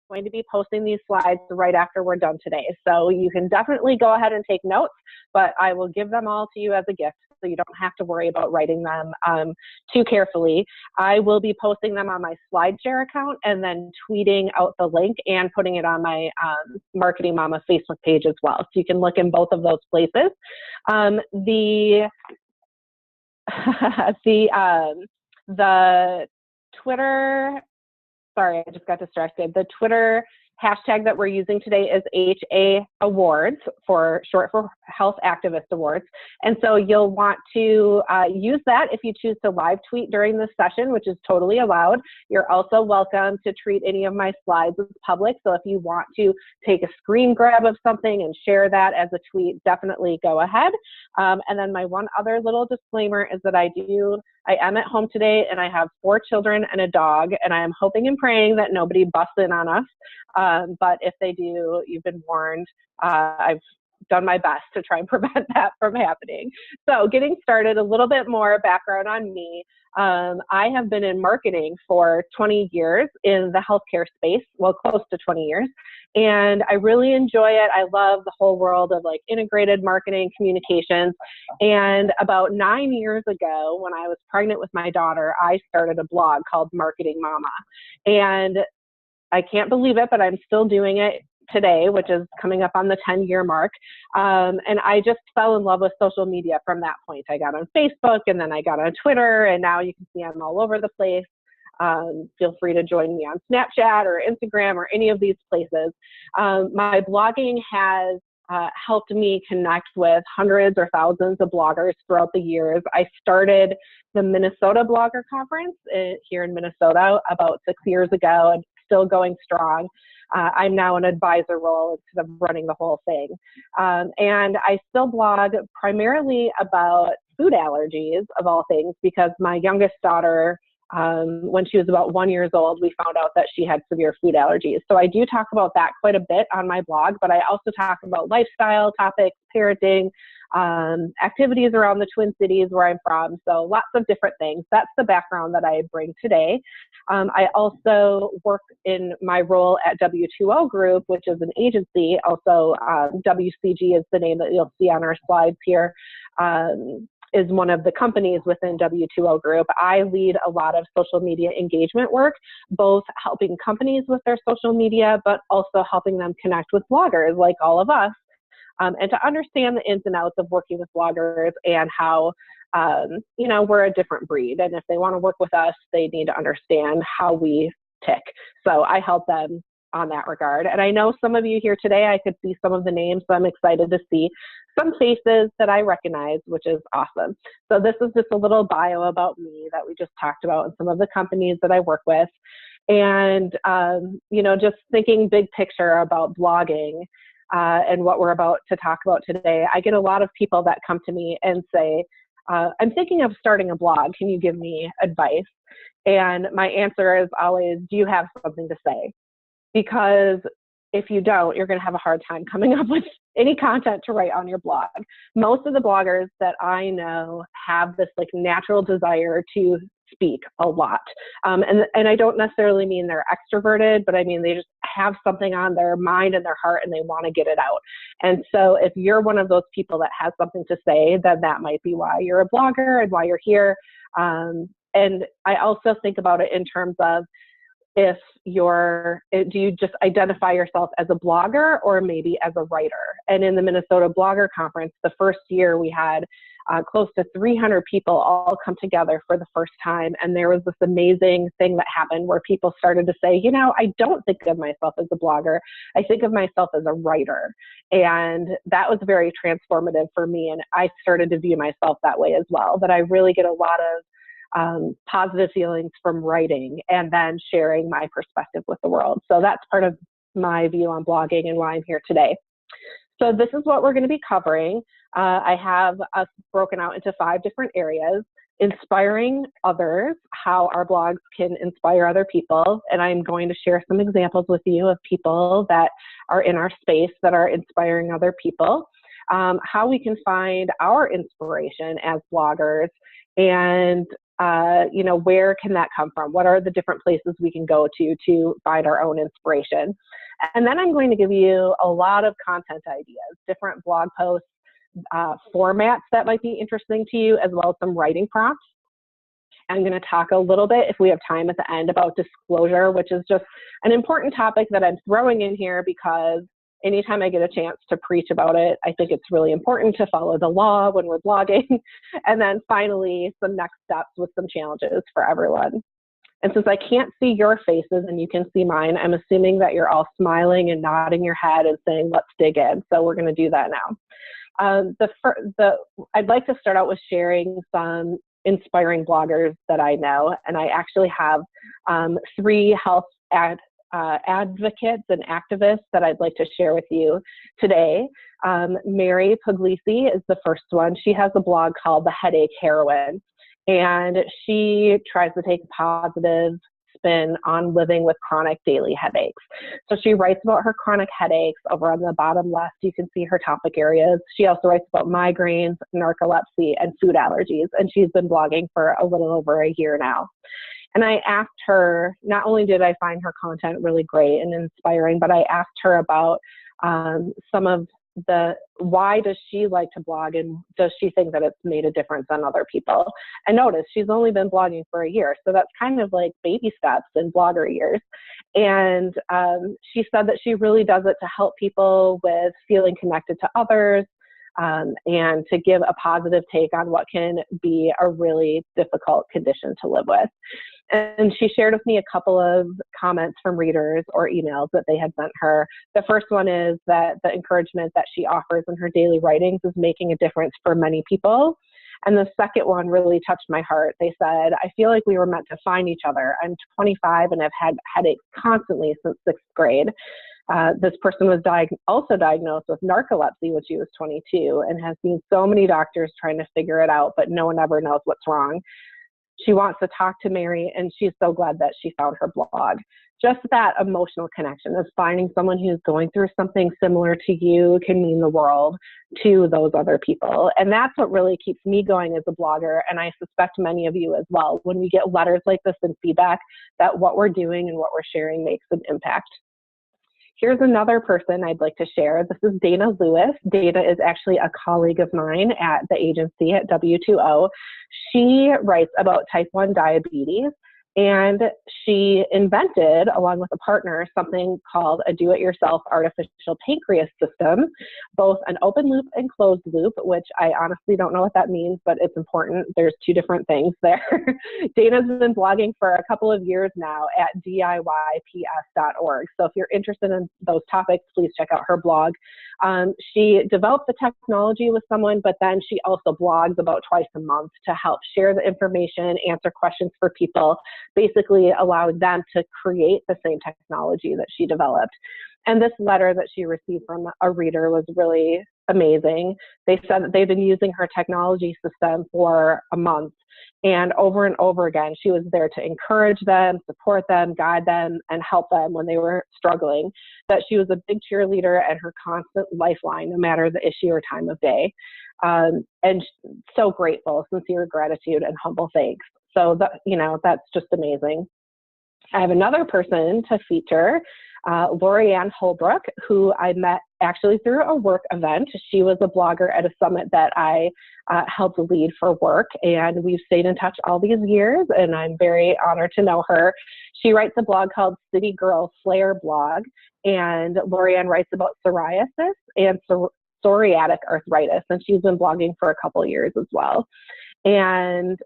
going to be posting these slides right after we're done today. So you can definitely go ahead and take notes, but I will give them all to you as a gift, so you don't have to worry about writing them too carefully. I will be posting them on my SlideShare account and then tweeting out the link and putting it on my Marketing Mama Facebook page as well. So you can look in both of those places. The Twitter, sorry, I just got distracted. The Twitter hashtag that we're using today is HA Awards, for short for Health Activist Awards. And so you'll want to use that if you choose to live tweet during this session, which is totally allowed. You're also welcome to treat any of my slides as public. So if you want to take a screen grab of something and share that as a tweet, definitely go ahead. And then my one other little disclaimer is that I am at home today and I have 4 children and a dog, and I am hoping and praying that nobody busts in on us. But if they do, you've been warned. I've done my best to try and prevent that from happening. So getting started, a little bit more background on me. I have been in marketing for 20 years in the healthcare space, well, close to 20 years. And I really enjoy it. I love the whole world of like integrated marketing communications. And about 9 years ago, when I was pregnant with my daughter, I started a blog called Marketing Mama. And I can't believe it, but I'm still doing it today, which is coming up on the 10-year mark. And I just fell in love with social media from that point. I got on Facebook, and then I got on Twitter, and now you can see I'm all over the place. Feel free to join me on Snapchat or Instagram or any of these places. My blogging has helped me connect with hundreds or thousands of bloggers throughout the years. I started the Minnesota Blogger Conference here in Minnesota about 6 years ago, and still going strong. I'm now an advisor role instead of running the whole thing. And I still blog primarily about food allergies, of all things, because my youngest daughter, when she was about 1 year old, we found out that she had severe food allergies. So I do talk about that quite a bit on my blog, but I also talk about lifestyle topics, parenting, activities around the Twin Cities where I'm from. So lots of different things. That's the background that I bring today. I also work in my role at W2O Group, which is an agency. Also, WCG is the name that you'll see on our slides here. Is one of the companies within W2O Group. I lead a lot of social media engagement work, both helping companies with their social media, but also helping them connect with bloggers like all of us, and to understand the ins and outs of working with bloggers and how, we're a different breed. And if they want to work with us, they need to understand how we tick. So I help them on that regard. And I know some of you here today, I could see some of the names, so I'm excited to see some faces that I recognize, which is awesome. So this is just a little bio about me that we just talked about and some of the companies that I work with. And, just thinking big picture about blogging and what we're about to talk about today, I get a lot of people that come to me and say, I'm thinking of starting a blog. Can you give me advice? And my answer is always, do you have something to say? Because if you don't, you're going to have a hard time coming up with any content to write on your blog. Most of the bloggers that I know have this like natural desire to speak a lot. And I don't necessarily mean they're extroverted, but I mean they just have something on their mind and their heart and they want to get it out. And so if you're one of those people that has something to say, then that might be why you're a blogger and why you're here. And I also think about it in terms of, do you just identify yourself as a blogger or maybe as a writer? And in the Minnesota Blogger Conference, the first year we had close to 300 people all come together for the first time. And there was this amazing thing that happened where people started to say, I don't think of myself as a blogger. I think of myself as a writer. And that was very transformative for me. And I started to view myself that way as well, that I really get a lot of positive feelings from writing and then sharing my perspective with the world. So that's part of my view on blogging and why I'm here today. So this is what we're going to be covering. I have us broken out into 5 different areas: inspiring others, how our blogs can inspire other people. And I'm going to share some examples with you of people that are in our space that are inspiring other people, how we can find our inspiration as bloggers, and where can that come from? What are the different places we can go to find our own inspiration? And then I'm going to give you a lot of content ideas, different blog posts, formats that might be interesting to you, as well as some writing prompts. I'm going to talk a little bit, if we have time at the end, about disclosure, which is just an important topic that I'm throwing in here because anytime I get a chance to preach about it, I think it's really important to follow the law when we're blogging. And then finally, some next steps with some challenges for everyone. And since I can't see your faces and you can see mine, I'm assuming that you're all smiling and nodding your head and saying, let's dig in. So we're going to do that now. I'd like to start out with sharing some inspiring bloggers that I know, and I actually have 3 health advocates and activists that I'd like to share with you today. Mary Puglisi is the first one. She has a blog called The Headache Heroine, and she tries to take a positive spin on living with chronic daily headaches. So she writes about her chronic headaches. Over on the bottom left, you can see her topic areas. She also writes about migraines, narcolepsy, and food allergies, and she's been blogging for a little over a year now. And I asked her, not only did I find her content really great and inspiring, but I asked her about some of why does she like to blog, and does she think that it's made a difference on other people? And notice she's only been blogging for a year, so that's kind of like baby steps in blogger years. And she said that she really does it to help people with feeling connected to others, and to give a positive take on what can be a really difficult condition to live with. And she shared with me a couple of comments from readers or emails that they had sent her. The first one is that the encouragement that she offers in her daily writings is making a difference for many people. And the second one really touched my heart. They said, I feel like we were meant to find each other. I'm 25 and I've had headaches constantly since 6th grade. This person was also diagnosed with narcolepsy when she was 22 and has seen so many doctors trying to figure it out, but no one ever knows what's wrong. She wants to talk to Mary, and she's so glad that she found her blog. Just that emotional connection of finding someone who's going through something similar to you can mean the world to those other people. And that's what really keeps me going as a blogger, and I suspect many of you as well, when we get letters like this and feedback that what we're doing and what we're sharing makes an impact. Here's another person I'd like to share. This is Dana Lewis. Dana is actually a colleague of mine at the agency at W2O. She writes about type 1 diabetes, and she invented, along with a partner, something called a do-it-yourself artificial pancreas system, both an open loop and closed loop, which I honestly don't know what that means, but it's important. There's 2 different things there. Dana's been blogging for a couple of years now at DIYPS.org. So if you're interested in those topics, please check out her blog. She developed the technology with someone, but then she also blogs about twice a month to help share the information, answer questions for people, basically allowing them to create the same technology that she developed. And this letter that she received from a reader was really amazing. They said that they've been using her technology system for a month, and over again, she was there to encourage them, support them, guide them, and help them when they were struggling. That she was a big cheerleader and her constant lifeline, no matter the issue or time of day. And so grateful, sincere gratitude, and humble thanks. So that's just amazing. I have another person to feature, Lorianne Holbrook, who I met actually through a work event. She was a blogger at a summit that I helped lead for work, and we've stayed in touch all these years, and I'm very honored to know her. She writes a blog called City Girl Slayer Blog, and Lorianne writes about psoriasis and psoriatic arthritis, and she's been blogging for a couple of years as well. And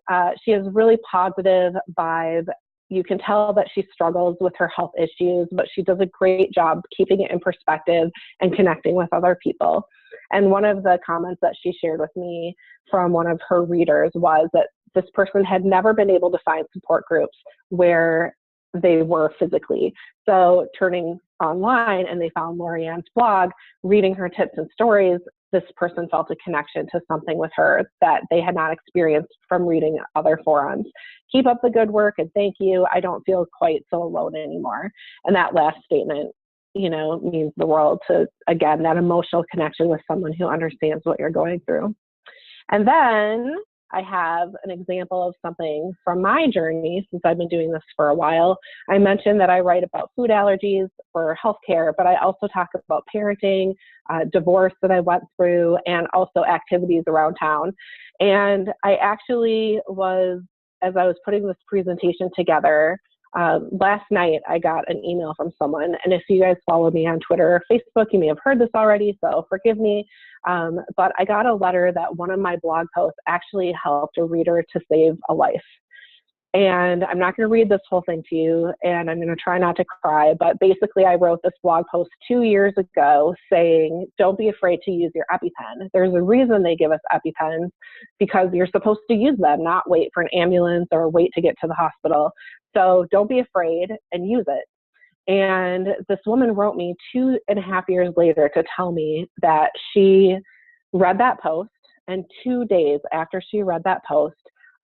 she has really positive vibe. You can tell that she struggles with her health issues, but she does a great job keeping it in perspective and connecting with other people. And one of the comments that she shared with me from one of her readers was that this person had never been able to find support groups where they were physically. So turning online, and they found Lorianne's blog, reading her tips and stories, this person felt a connection to something with her that they had not experienced from reading other forums. Keep up the good work, and thank you. I don't feel quite so alone anymore. And that last statement, means the world to, again, that emotional connection with someone who understands what you're going through. And then I have an example of something from my journey since I've been doing this for a while. I mentioned that I write about food allergies for healthcare, but I also talk about parenting, divorce that I went through, and also activities around town. And I actually was, as I was putting this presentation together, last night I got an email from someone, and if you guys follow me on Twitter or Facebook, you may have heard this already, so forgive me. But I got a letter that one of my blog posts actually helped a reader to save a life. And I'm not going to read this whole thing to you, and I'm going to try not to cry, but basically I wrote this blog post 2 years ago saying, don't be afraid to use your EpiPen. There's a reason they give us EpiPens, because you're supposed to use them, not wait for an ambulance or wait to get to the hospital. So don't be afraid and use it. And this woman wrote me 2.5 years later to tell me that she read that post, and 2 days after she read that post,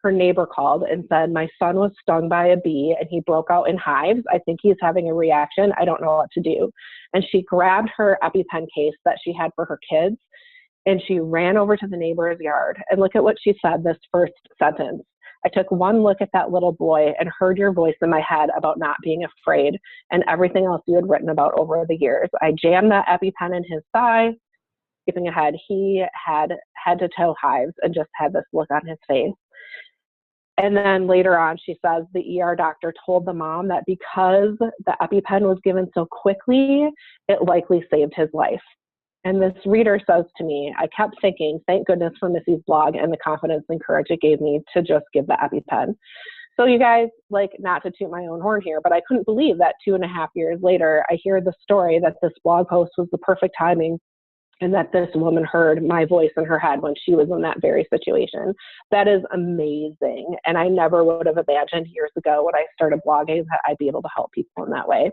her neighbor called and said, my son was stung by a bee and he broke out in hives. I think he's having a reaction. I don't know what to do. And she grabbed her EpiPen case that she had for her kids, and she ran over to the neighbor's yard. And look at what she said, this first sentence. I took one look at that little boy and heard your voice in my head about not being afraid and everything else you had written about over the years. I jammed that EpiPen in his thigh. Skipping ahead, he had head to toe hives and just had this look on his face. And then later on, she says the ER doctor told the mom that because the EpiPen was given so quickly, it likely saved his life. And this reader says to me, I kept thinking, thank goodness for Missy's blog and the confidence and courage it gave me to just give the EpiPen. So you guys, like, not to toot my own horn here, but I couldn't believe that 2.5 years later, I hear the story that this blog post was the perfect timing and that this woman heard my voice in her head when she was in that very situation. That is amazing. And I never would have imagined years ago when I started blogging that I'd be able to help people in that way.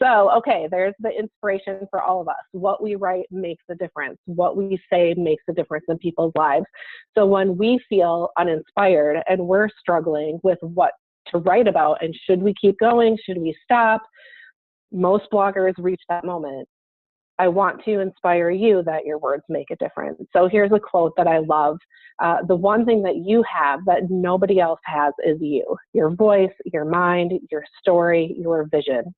So, okay, there's the inspiration for all of us. What we write makes a difference. What we say makes a difference in people's lives. So when we feel uninspired and we're struggling with what to write about and should we keep going, should we stop, most bloggers reach that moment. I want to inspire you that your words make a difference. So here's a quote that I love. The one thing that you have that nobody else has is you, your voice, your mind, your story, your vision.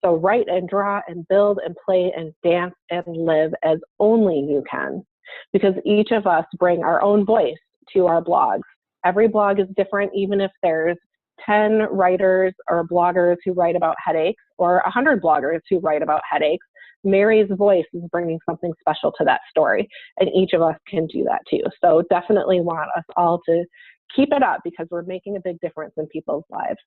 So write and draw and build and play and dance and live as only you can, because each of us bring our own voice to our blogs. Every blog is different, even if there's 10 writers or bloggers who write about headaches or 100 bloggers who write about headaches. Mary's voice is bringing something special to that story, and each of us can do that too. So definitely want us all to keep it up because we're making a big difference in people's lives.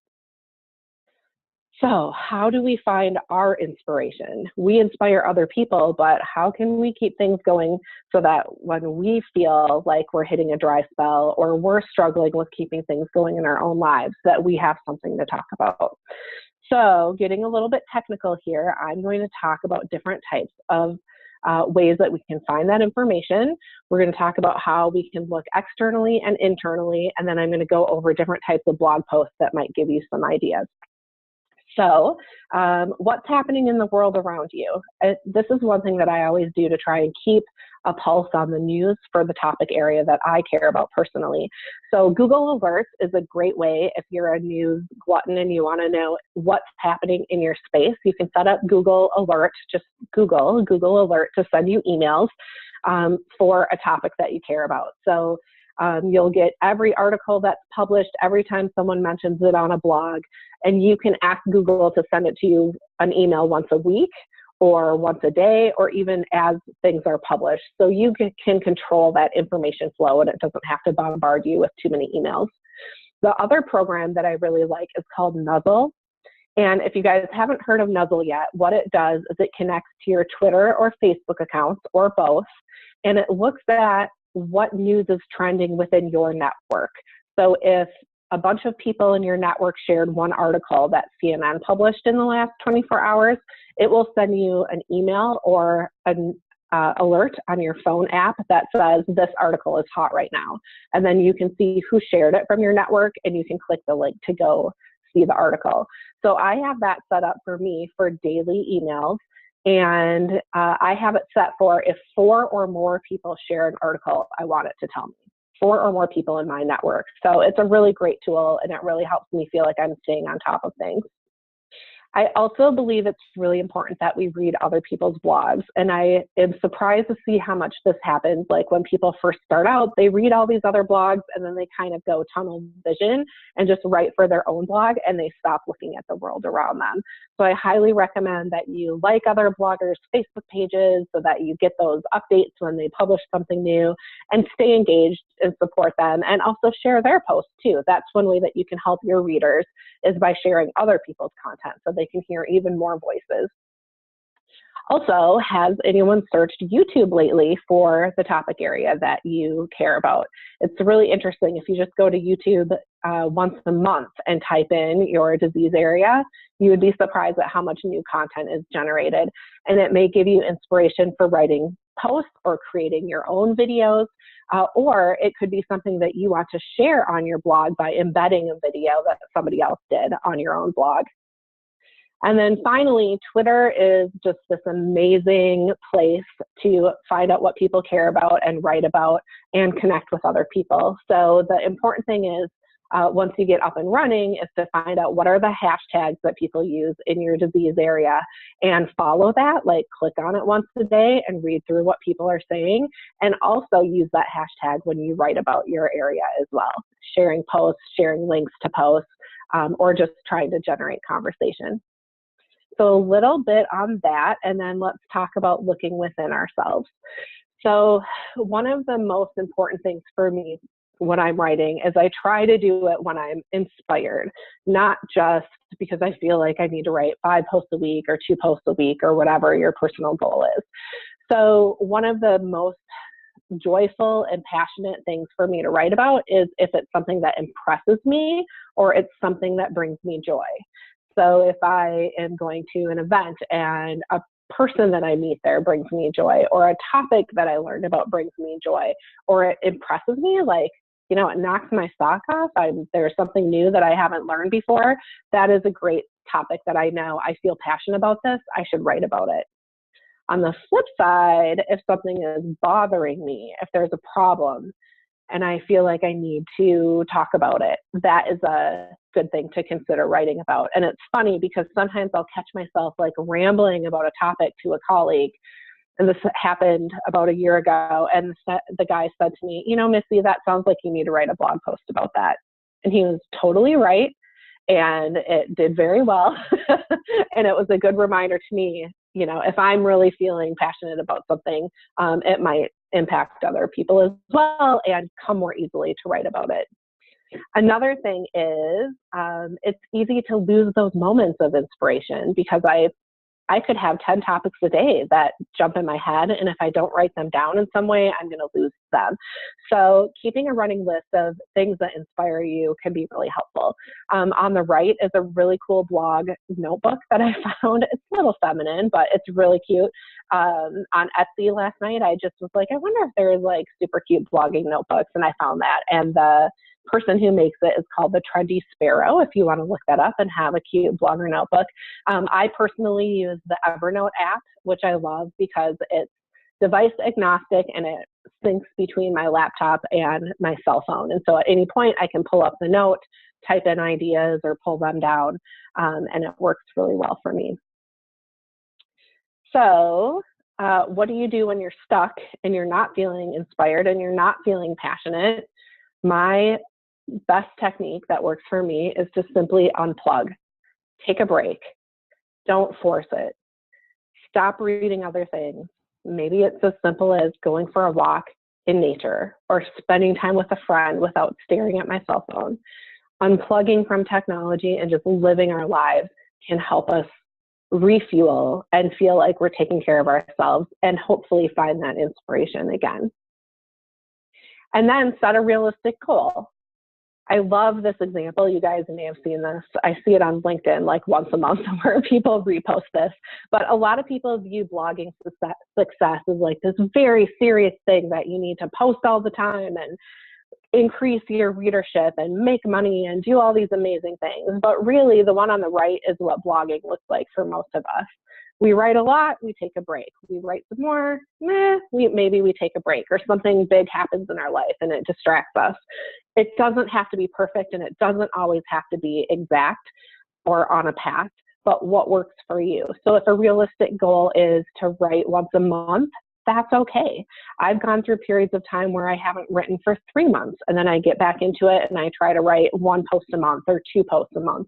So how do we find our inspiration? We inspire other people, but how can we keep things going so that when we feel like we're hitting a dry spell or we're struggling with keeping things going in our own lives, that we have something to talk about? So getting a little bit technical here, I'm going to talk about different types of ways that we can find that information. We're going to talk about how we can look externally and internally, and then I'm going to go over different types of blog posts that might give you some ideas. So what's happening in the world around you? This is one thing that I always do to try and keep a pulse on the news for the topic area that I care about personally. So Google Alerts is a great way if you're a news glutton and you want to know what's happening in your space. You can set up Google Alert, just Google Alert to send you emails for a topic that you care about. So you'll get every article that's published every time someone mentions it on a blog, and you can ask Google to send it to you an email once a week or once a day, or even as things are published. So you can control that information flow and it doesn't have to bombard you with too many emails. The other program that I really like is called Nuzzle. And if you guys haven't heard of Nuzzle yet, what it does is it connects to your Twitter or Facebook accounts or both, and it looks at what news is trending within your network. So if a bunch of people in your network shared one article that CNN published in the last 24 hours, it will send you an email or an alert on your phone app that says this article is hot right now. And then you can see who shared it from your network, and you can click the link to go see the article. So I have that set up for me for daily emails. And I have it set for if 4 or more people share an article, I want it to tell me. 4 or more people in my network. So it's a really great tool, and it really helps me feel like I'm staying on top of things. I also believe it's really important that we read other people's blogs. And I am surprised to see how much this happens. Like when people first start out, they read all these other blogs and then they kind of go tunnel vision and just write for their own blog, and they stop looking at the world around them. So I highly recommend that you like other bloggers' Facebook pages so that you get those updates when they publish something new, and stay engaged and support them, and also share their posts too. That's one way that you can help your readers, is by sharing other people's content so they can hear even more voices. Also, has anyone searched YouTube lately for the topic area that you care about? It's really interesting. If you just go to YouTube once a month and type in your disease area, you would be surprised at how much new content is generated. And it may give you inspiration for writing posts or creating your own videos, or it could be something that you want to share on your blog by embedding a video that somebody else did on your own blog. And then finally, Twitter is just this amazing place to find out what people care about and write about and connect with other people. So the important thing is, once you get up and running, is to find out what are the hashtags that people use in your disease area, and follow that. Like, click on it once a day and read through what people are saying, and also use that hashtag when you write about your area as well, sharing posts, sharing links to posts, or just trying to generate conversation. So a little bit on that, and then let's talk about looking within ourselves. So one of the most important things for me when I'm writing is I try to do it when I'm inspired, not just because I feel like I need to write 5 posts a week or 2 posts a week or whatever your personal goal is. So one of the most joyful and passionate things for me to write about is if it's something that impresses me or it's something that brings me joy. So if I am going to an event and a person that I meet there brings me joy, or a topic that I learned about brings me joy, or it impresses me, like, you know, it knocks my sock off, there's something new that I haven't learned before, that is a great topic that I know I feel passionate about this, I should write about it. On the flip side, if something is bothering me, if there's a problem, and I feel like I need to talk about it, that is a good thing to consider writing about. And it's funny because sometimes I'll catch myself like rambling about a topic to a colleague. And this happened about a year ago. And the guy said to me, you know, Missy, that sounds like you need to write a blog post about that. And he was totally right. And it did very well. And it was a good reminder to me, you know, if I'm really feeling passionate about something, it might impact other people as well and come more easily to write about it. Another thing is, it's easy to lose those moments of inspiration, because I could have 10 topics a day that jump in my head, and if I don't write them down in some way, I'm going to lose them. So keeping a running list of things that inspire you can be really helpful. On the right is a really cool blog notebook that I found. It's a little feminine, but it's really cute. On Etsy last night, I just was like, I wonder if there's like super cute blogging notebooks, and I found that. And the person who makes it is called the Trendy Sparrow, if you want to look that up and have a cute blogger notebook. I personally use the Evernote app, which I love because it's device agnostic and it syncs between my laptop and my cell phone. And so at any point I can pull up the note, type in ideas, or pull them down, and it works really well for me. So what do you do when you're stuck and you're not feeling inspired and you're not feeling passionate? My best technique that works for me is to simply unplug. Take a break. Don't force it. Stop reading other things. Maybe it's as simple as going for a walk in nature or spending time with a friend without staring at my cell phone. Unplugging from technology and just living our lives can help us refuel and feel like we're taking care of ourselves and hopefully find that inspiration again. And then set a realistic goal. I love this example. You guys may have seen this. I see it on LinkedIn like once a month where people repost this. But a lot of people view blogging success as like this very serious thing that you need to post all the time and increase your readership and make money and do all these amazing things. But really, the one on the right is what blogging looks like for most of us. We write a lot, we take a break. We write some more, maybe we take a break, or something big happens in our life and it distracts us. It doesn't have to be perfect, and it doesn't always have to be exact or on a path, but what works for you. So if a realistic goal is to write once a month, that's okay. I've gone through periods of time where I haven't written for 3 months, and then I get back into it and I try to write 1 post a month or 2 posts a month.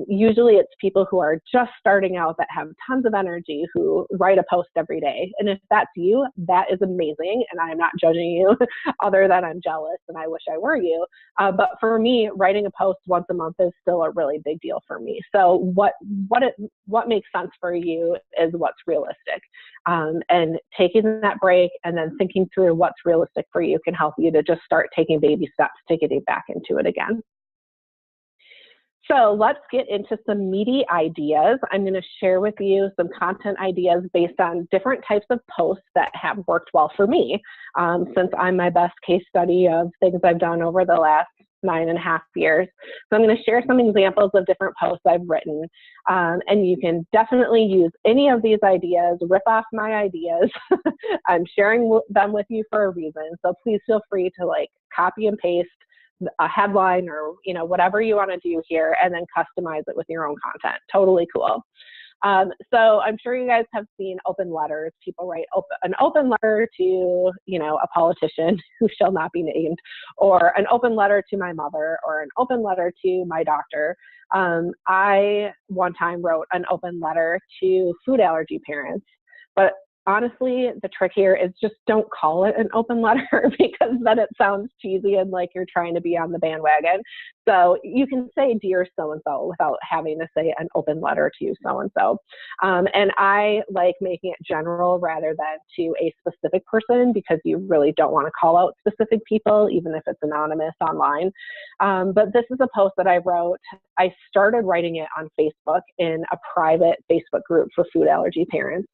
Usually it's people who are just starting out that have tons of energy who write a post every day. And if that's you, that is amazing. And I'm not judging you other than I'm jealous and I wish I were you. But for me, writing a post once a month is still a really big deal for me. So what makes sense for you is what's realistic. And taking that break and then thinking through what's realistic for you can help you to just start taking baby steps to getting back into it again. So let's get into some meaty ideas. I'm going to share with you some content ideas based on different types of posts that have worked well for me, since I'm my best case study of things I've done over the last 9.5 years. So I'm going to share some examples of different posts I've written, and you can definitely use any of these ideas, rip off my ideas. I'm sharing them with you for a reason, so please feel free to copy and paste a headline or whatever you want to do here, and then customize it with your own content. Totally cool. So I'm sure you guys have seen open letters. People write an open letter to a politician who shall not be named, or an open letter to my mother, or an open letter to my doctor. I one time wrote an open letter to food allergy parents, but honestly, the trick here is just don't call it an open letter, because then it sounds cheesy and like you're trying to be on the bandwagon. So you can say dear so-and-so without having to say an open letter to so-and-so. And I like making it general rather than to a specific person, because you really don't want to call out specific people, even if it's anonymous online. But this is a post that I wrote. I started writing it on Facebook in a private Facebook group for food allergy parents.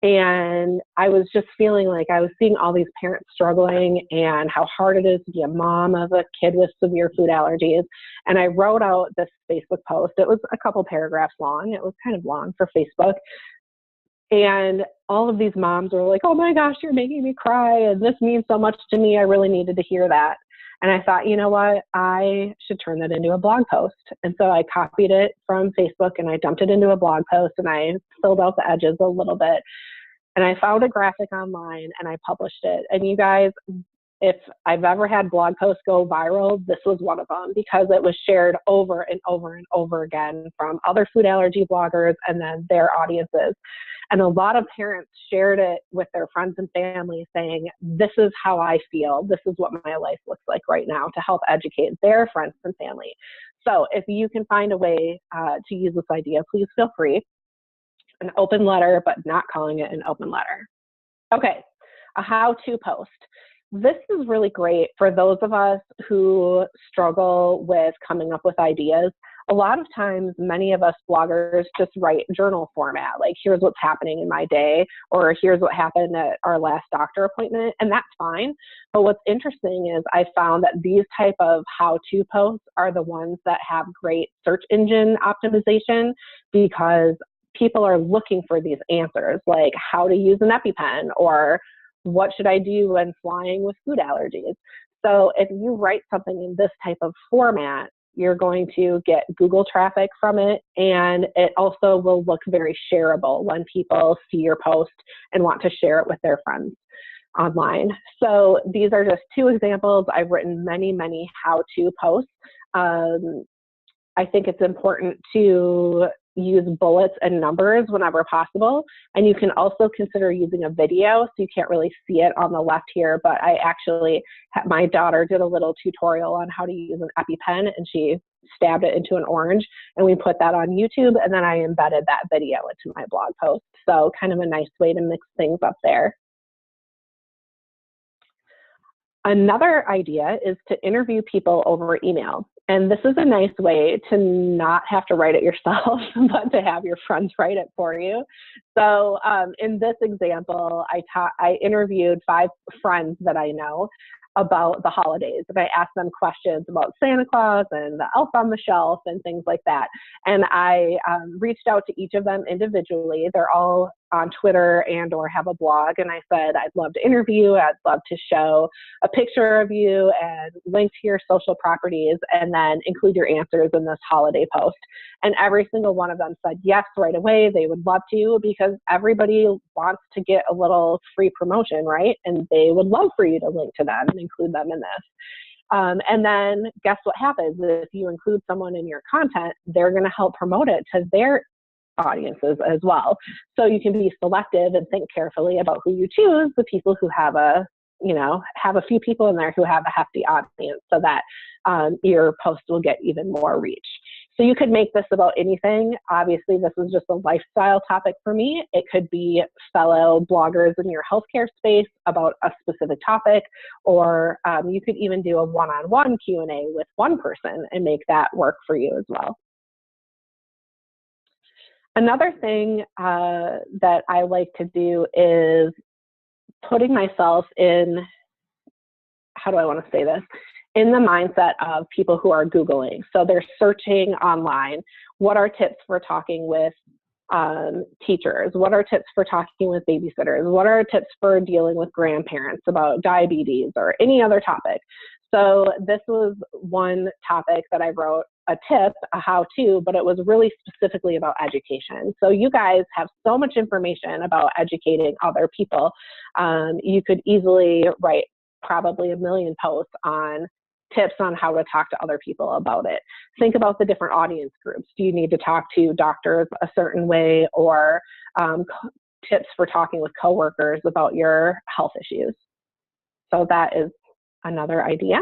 And I was just feeling like I was seeing all these parents struggling and how hard it is to be a mom of a kid with severe food allergies. And I wrote out this Facebook post. It was a couple paragraphs long. It was kind of long for Facebook. And all of these moms were like, oh my gosh, you're making me cry. And this means so much to me. I really needed to hear that. And I thought, you know what, I should turn that into a blog post. And so I copied it from Facebook and I dumped it into a blog post, and I filled out the edges a little bit. And I found a graphic online and I published it. And you guys, if I've ever had blog posts go viral, this was one of them, because it was shared over and over and over again from other food allergy bloggers and then their audiences. And a lot of parents shared it with their friends and family, saying, this is how I feel. This is what my life looks like right now, to help educate their friends and family. So if you can find a way to use this idea, please feel free. An open letter, but not calling it an open letter. Okay, a how-to post. This is really great for those of us who struggle with coming up with ideas. A lot of times, many of us bloggers just write journal format, like here's what's happening in my day, or here's what happened at our last doctor appointment, and that's fine. But what's interesting is I found that these type of how-to posts are the ones that have great search engine optimization, because people are looking for these answers, like how to use an EpiPen, or what should I do when flying with food allergies? So if you write something in this type of format, you're going to get Google traffic from it, and it also will look very shareable when people see your post and want to share it with their friends online. So these are just 2 examples. I've written many, many how-to posts. I think it's important to use bullets and numbers whenever possible. And you can also consider using a video, so you can't really see it on the left here, but I actually, my daughter did a little tutorial on how to use an EpiPen, and she stabbed it into an orange, and we put that on YouTube, and then I embedded that video into my blog post. So kind of a nice way to mix things up there. Another idea is to interview people over email. And this is a nice way to not have to write it yourself, but to have your friends write it for you. So in this example, I interviewed 5 friends that I know. about the holidays. And I asked them questions about Santa Claus and the elf on the shelf and things like that. And I reached out to each of them individually. They're all on Twitter and or have a blog. And I said, I'd love to interview you. I'd love to show a picture of you and link to your social properties and then include your answers in this holiday post. And every single one of them said yes right away. They would love to, because everybody wants to get a little free promotion, right? And they would love for you to link to them and include them in this. And then guess what happens? If you include someone in your content, they're going to help promote it to their audiences as well. So you can be selective and think carefully about who you choose, the people who have a few people in there who have a hefty audience, so that your post will get even more reach. So you could make this about anything. Obviously, this is just a lifestyle topic for me. It could be fellow bloggers in your healthcare space about a specific topic, or you could even do a one-on-one Q&A with one person and make that work for you as well. Another thing that I like to do is putting myself in, how do I want to say this, in the mindset of people who are Googling. So they're searching online. What are tips for talking with teachers? What are tips for talking with babysitters? What are tips for dealing with grandparents about diabetes or any other topic? So this was one topic that I wrote a tip, a how-to, but it was really specifically about education. So you guys have so much information about educating other people. You could easily write probably a million posts on tips on how to talk to other people about it. Think about the different audience groups. Do you need to talk to doctors a certain way, or tips for talking with coworkers about your health issues? So that is another idea.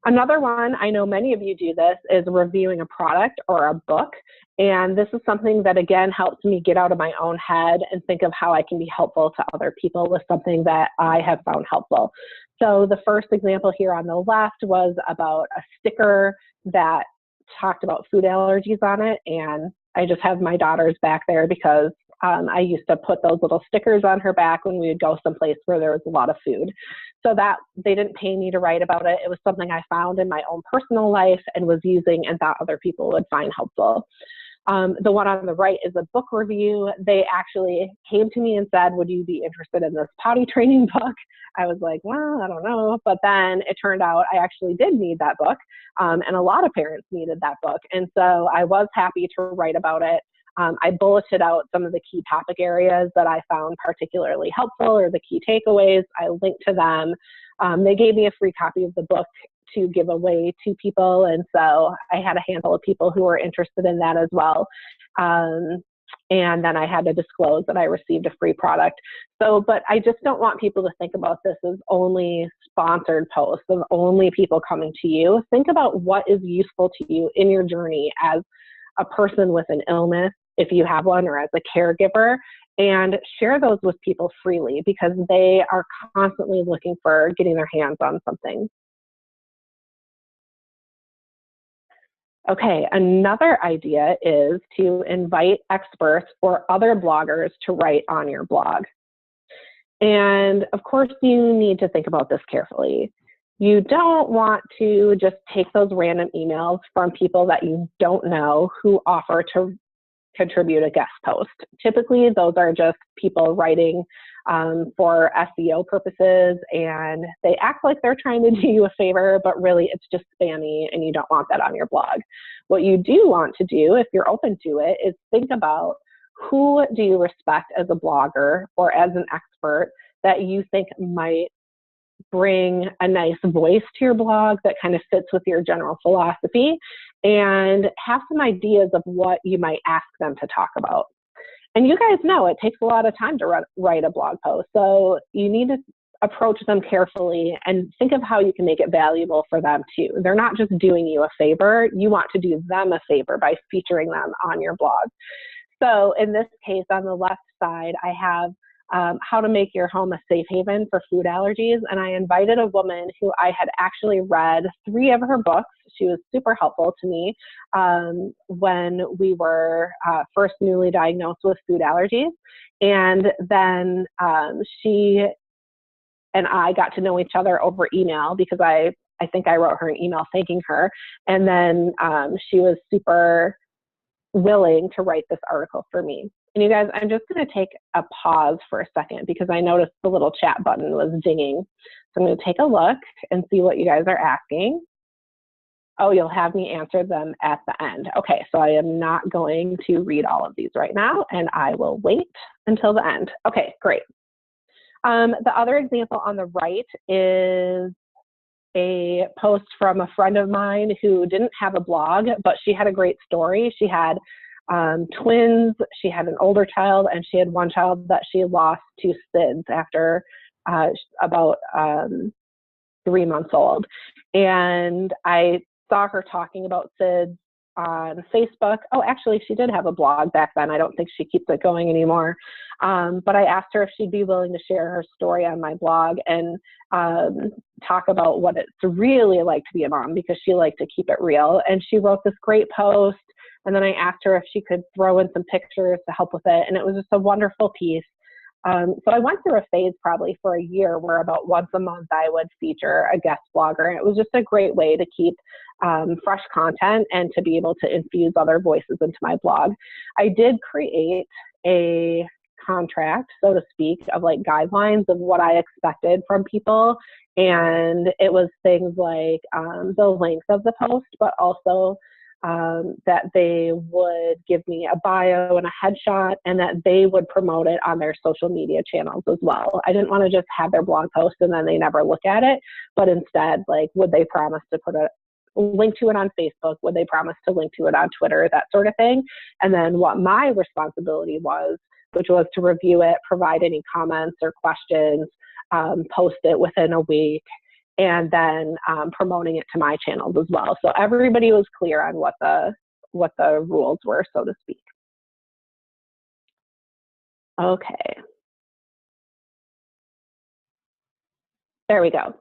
Another one, I know many of you do this, is reviewing a product or a book. And this is something that, again, helps me get out of my own head and think of how I can be helpful to other people with something that I have found helpful. So the first example here on the left was about a sticker that talked about food allergies on it. And I just have my daughter's back there because I used to put those little stickers on her back when we would go someplace where there was a lot of food. So that they didn't pay me to write about it. It was something I found in my own personal life and was using and thought other people would find helpful. The one on the right is a book review. They actually came to me and said, would you be interested in this potty training book? I was like, well, I don't know. But then it turned out I actually did need that book. And a lot of parents needed that book. And so I was happy to write about it. I bulleted out some of the key topic areas that I found particularly helpful, or the key takeaways. I linked to them. They gave me a free copy of the book to give away to people. And so I had a handful of people who were interested in that as well. And then I had to disclose that I received a free product. So, but I just don't want people to think about this as only sponsored posts of only people coming to you. Think about what is useful to you in your journey as a person with an illness, if you have one, or as a caregiver, and share those with people freely, because they are constantly looking for getting their hands on something. Okay, another idea is to invite experts or other bloggers to write on your blog. And of course, you need to think about this carefully. You don't want to just take those random emails from people that you don't know who offer to contribute a guest post. Typically, those are just people writing for SEO purposes, and they act like they're trying to do you a favor, but really it's just spammy, and you don't want that on your blog. What you do want to do, if you're open to it, is think about who do you respect as a blogger or as an expert that you think might bring a nice voice to your blog that kind of fits with your general philosophy, and have some ideas of what you might ask them to talk about. And you guys know it takes a lot of time to write a blog post, so you need to approach them carefully and think of how you can make it valuable for them too. They're not just doing you a favor, you want to do them a favor by featuring them on your blog. So in this case, on the left side, I have how to make your home a safe haven for food allergies. And I invited a woman who I had actually read 3 of her books. She was super helpful to me when we were first newly diagnosed with food allergies. And then she and I got to know each other over email because I think I wrote her an email thanking her. And then she was super willing to write this article for me. And you guys, I'm just going to take a pause for a second because I noticed the little chat button was dinging. So I'm going to take a look and see what you guys are asking. Oh, you'll have me answer them at the end. Okay, so I am not going to read all of these right now, and I will wait until the end. Okay, great. The other example on the right is a post from a friend of mine who didn't have a blog, but she had a great story. She had twins, she had an older child, and she had one child that she lost to SIDS after about 3 months old. And I saw her talking about SIDS on Facebook. Oh, actually, she did have a blog back then. I don't think she keeps it going anymore. But I asked her if she'd be willing to share her story on my blog and talk about what it's really like to be a mom, because she liked to keep it real. And she wrote this great post. And then I asked her if she could throw in some pictures to help with it. And it was just a wonderful piece. So I went through a phase probably for a year where about once a month I would feature a guest blogger. And it was just a great way to keep fresh content and to be able to infuse other voices into my blog. I did create a contract, so to speak, of like guidelines of what I expected from people. And it was things like the length of the post, but also that they would give me a bio and a headshot, and that they would promote it on their social media channels as well. I didn't want to just have their blog post and then they never look at it, but instead, like, would they promise to put a link to it on Facebook? Would they promise to link to it on Twitter? That sort of thing. And then what my responsibility was, which was to review it, provide any comments or questions, post it within a week, and then promoting it to my channels as well. So everybody was clear on what the rules were, so to speak. Okay. There we go.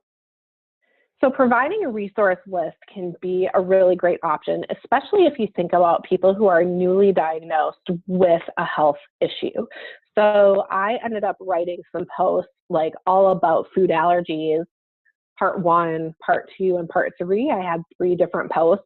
So providing a resource list can be a really great option, especially if you think about people who are newly diagnosed with a health issue. So I ended up writing some posts like all about food allergies, part 1, part 2, and part 3. I had 3 different posts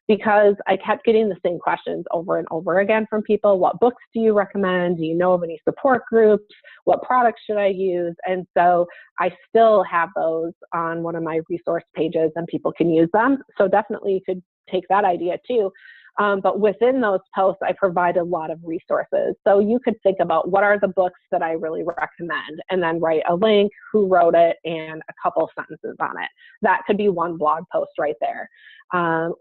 because I kept getting the same questions over and over again from people. What books do you recommend? Do you know of any support groups? What products should I use? And so I still have those on one of my resource pages and people can use them. So definitely you could take that idea too. But within those posts, I provide a lot of resources. So you could think about what are the books that I really recommend, and then write a link, who wrote it, and a couple sentences on it. That could be one blog post right there.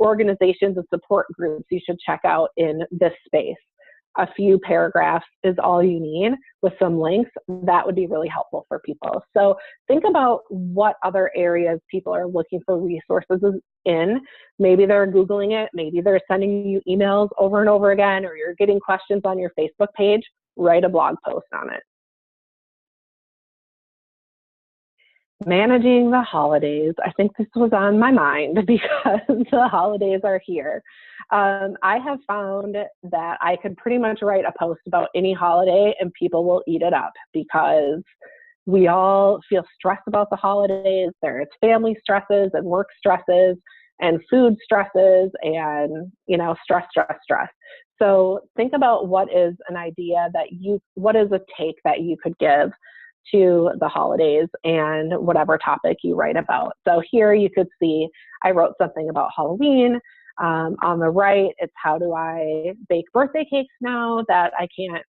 Organizations and support groups you should check out in this space. A few paragraphs is all you need with some links. That would be really helpful for people. So think about what other areas people are looking for resources in. Maybe they're Googling it. Maybe they're sending you emails over and over again, or you're getting questions on your Facebook page. Write a blog post on it. Managing the holidays. I think this was on my mind because the holidays are here. I have found that I could pretty much write a post about any holiday and people will eat it up because we all feel stressed about the holidays. There's family stresses and work stresses and food stresses and, stress. So think about what is an idea what is a take that you could give to the holidays and whatever topic you write about. So here you could see I wrote something about Halloween. On the right, it's how do I bake birthday cakes now that I can't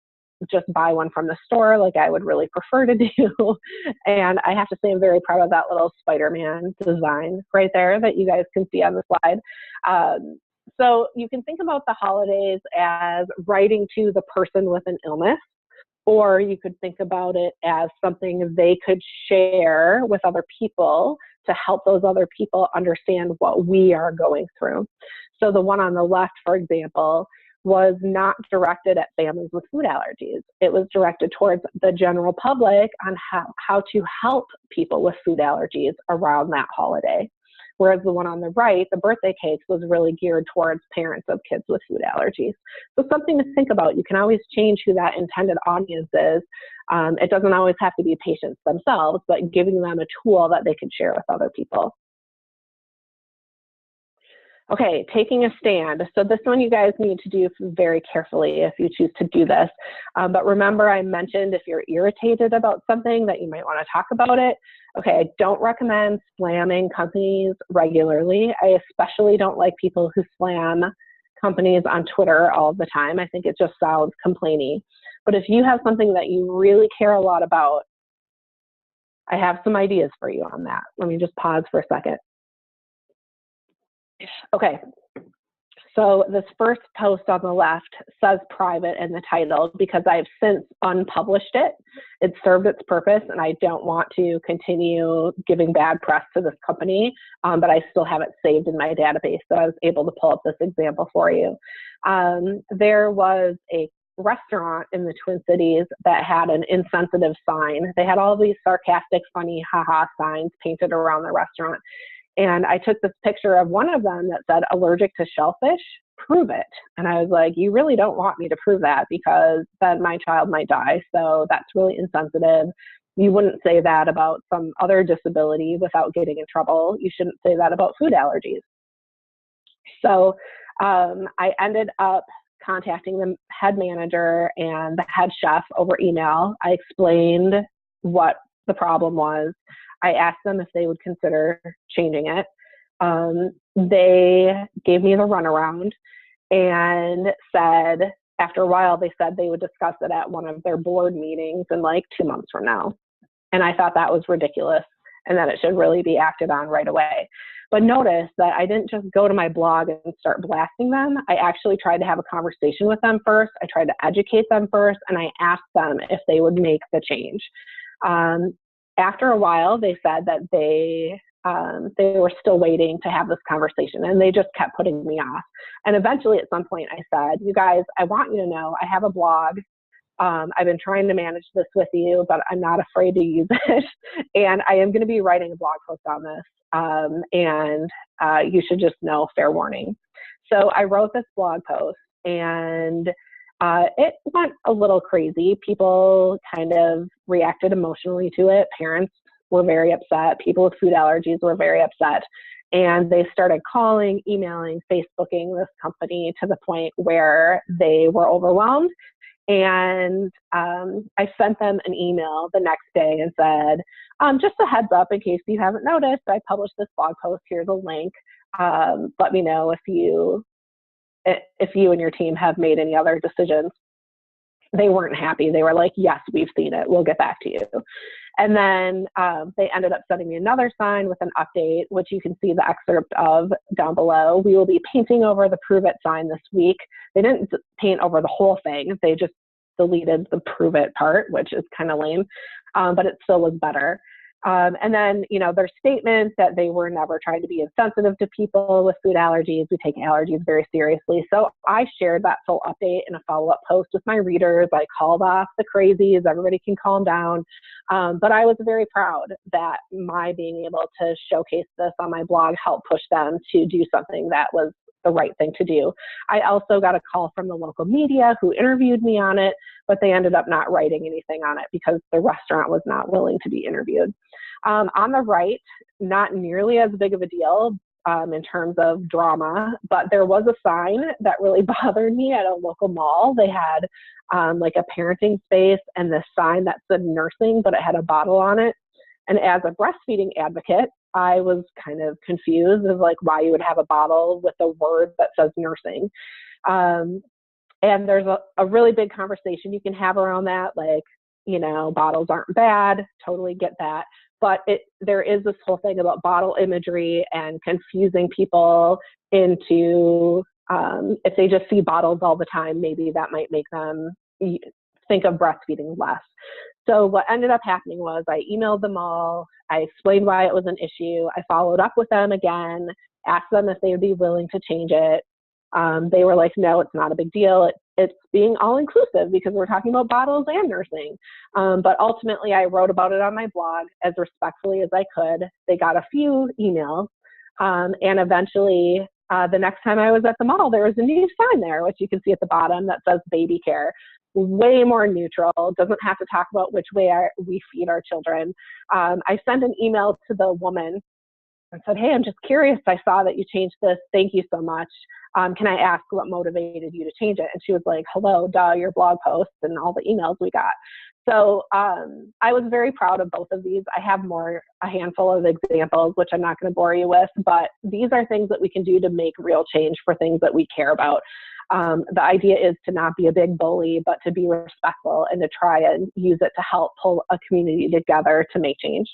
just buy one from the store like I would really prefer to do. And I have to say I'm very proud of that little Spider-Man design right there that you guys can see on the slide. So you can think about the holidays as writing to the person with an illness, or you could think about it as something they could share with other people to help those other people understand what we are going through. So the one on the left, for example, was not directed at families with food allergies. It was directed towards the general public on how to help people with food allergies around that holiday. whereas the one on the right, the birthday cakes, was really geared towards parents of kids with food allergies. So something to think about. You can always change who that intended audience is. It doesn't always have to be patients themselves, but giving them a tool that they can share with other people. Okay, taking a stand. So this one you guys need to do very carefully if you choose to do this. But remember, I mentioned if you're irritated about something that you might want to talk about it. Okay, I don't recommend slamming companies regularly. I especially don't like people who slam companies on Twitter all the time. I think it just sounds complainy. But if you have something that you really care a lot about, I have some ideas for you on that. Let me just pause for a second. Okay, so this first post on the left says private in the title because I've since unpublished it. It served its purpose, and I don't want to continue giving bad press to this company, but I still have it saved in my database, so I was able to pull up this example for you. There was a restaurant in the Twin Cities that had an insensitive sign. They had all these sarcastic, funny, haha signs painted around the restaurant. And I took this picture of one of them that said allergic to shellfish, prove it. And I was like, you really don't want me to prove that because then my child might die. So that's really insensitive. You wouldn't say that about some other disability without getting in trouble. You shouldn't say that about food allergies. So I ended up contacting the head manager and the head chef over email. I explained what the problem was. I asked them if they would consider changing it. They gave me the runaround and said, after a while, they said they would discuss it at one of their board meetings in like 2 months from now. And I thought that was ridiculous and that it should really be acted on right away. But notice that I didn't just go to my blog and start blasting them. I actually tried to have a conversation with them first. I tried to educate them first, and I asked them if they would make the change. After a while, they said that they were still waiting to have this conversation, and they just kept putting me off. And eventually, at some point, I said, you guys, I want you to know I have a blog. I've been trying to manage this with you, but I'm not afraid to use it. And I am going to be writing a blog post on this. And you should just know, fair warning. So I wrote this blog post, and it went a little crazy. People kind of reacted emotionally to it. Parents were very upset. People with food allergies were very upset. And they started calling, emailing, Facebooking this company to the point where they were overwhelmed. And I sent them an email the next day and said, just a heads up in case you haven't noticed, I published this blog post. Here's a link. Let me know if you and your team have made any other decisions. They weren't happy. They were like, yes, we've seen it. We'll get back to you. And then they ended up sending me another sign with an update, which you can see the excerpt of down below. We will be painting over the prove it sign this week. They didn't paint over the whole thing. They just deleted the prove it part, which is kind of lame, but it still was better. And then, their statement that they were never trying to be insensitive to people with food allergies. We take allergies very seriously. So I shared that full update in a follow-up post with my readers. I called off the crazies. Everybody can calm down. But I was very proud that my being able to showcase this on my blog helped push them to do something that was the right thing to do. I also got a call from the local media who interviewed me on it, but they ended up not writing anything on it because the restaurant was not willing to be interviewed. On the right, not nearly as big of a deal in terms of drama, but there was a sign that really bothered me at a local mall. They had like a parenting space and this sign that said nursing, but it had a bottle on it. And as a breastfeeding advocate, I was kind of confused of like why you would have a bottle with a word that says nursing. And there's a really big conversation you can have around that. Like, bottles aren't bad. Totally get that. But there is this whole thing about bottle imagery and confusing people into, if they just see bottles all the time, maybe that might make them think of breastfeeding less. So what ended up happening was I emailed them all. I explained why it was an issue. I followed up with them again, asked them if they would be willing to change it. They were like, no, it's not a big deal. It's being all-inclusive because we're talking about bottles and nursing. But ultimately, I wrote about it on my blog as respectfully as I could. They got a few emails. And eventually, the next time I was at the mall, there was a new sign there, which you can see at the bottom, that says baby care. Way more neutral, doesn't have to talk about which way we feed our children. I sent an email to the woman and said, hey, I'm just curious. I saw that you changed this. Thank you so much. Can I ask what motivated you to change it? And she was like, hello, duh, your blog posts and all the emails we got. So I was very proud of both of these. I have a handful of examples, which I'm not going to bore you with, but these are things that we can do to make real change for things that we care about. The idea is to not be a big bully, but to be respectful and to try and use it to help pull a community together to make change.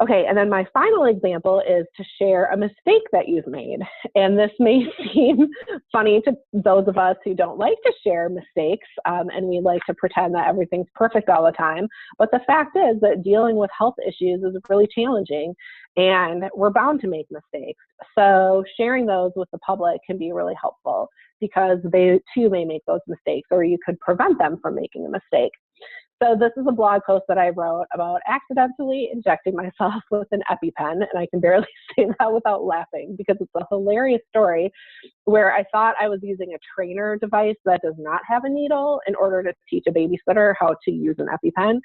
Okay, and then my final example is to share a mistake that you've made. And this may seem funny to those of us who don't like to share mistakes, and we like to pretend that everything's perfect all the time. But the fact is that dealing with health issues is really challenging, and we're bound to make mistakes. So sharing those with the public can be really helpful because they too may make those mistakes, or you could prevent them from making a mistake. So this is a blog post that I wrote about accidentally injecting myself with an EpiPen, and I can barely say that without laughing because it's a hilarious story where I thought I was using a trainer device that does not have a needle in order to teach a babysitter how to use an EpiPen.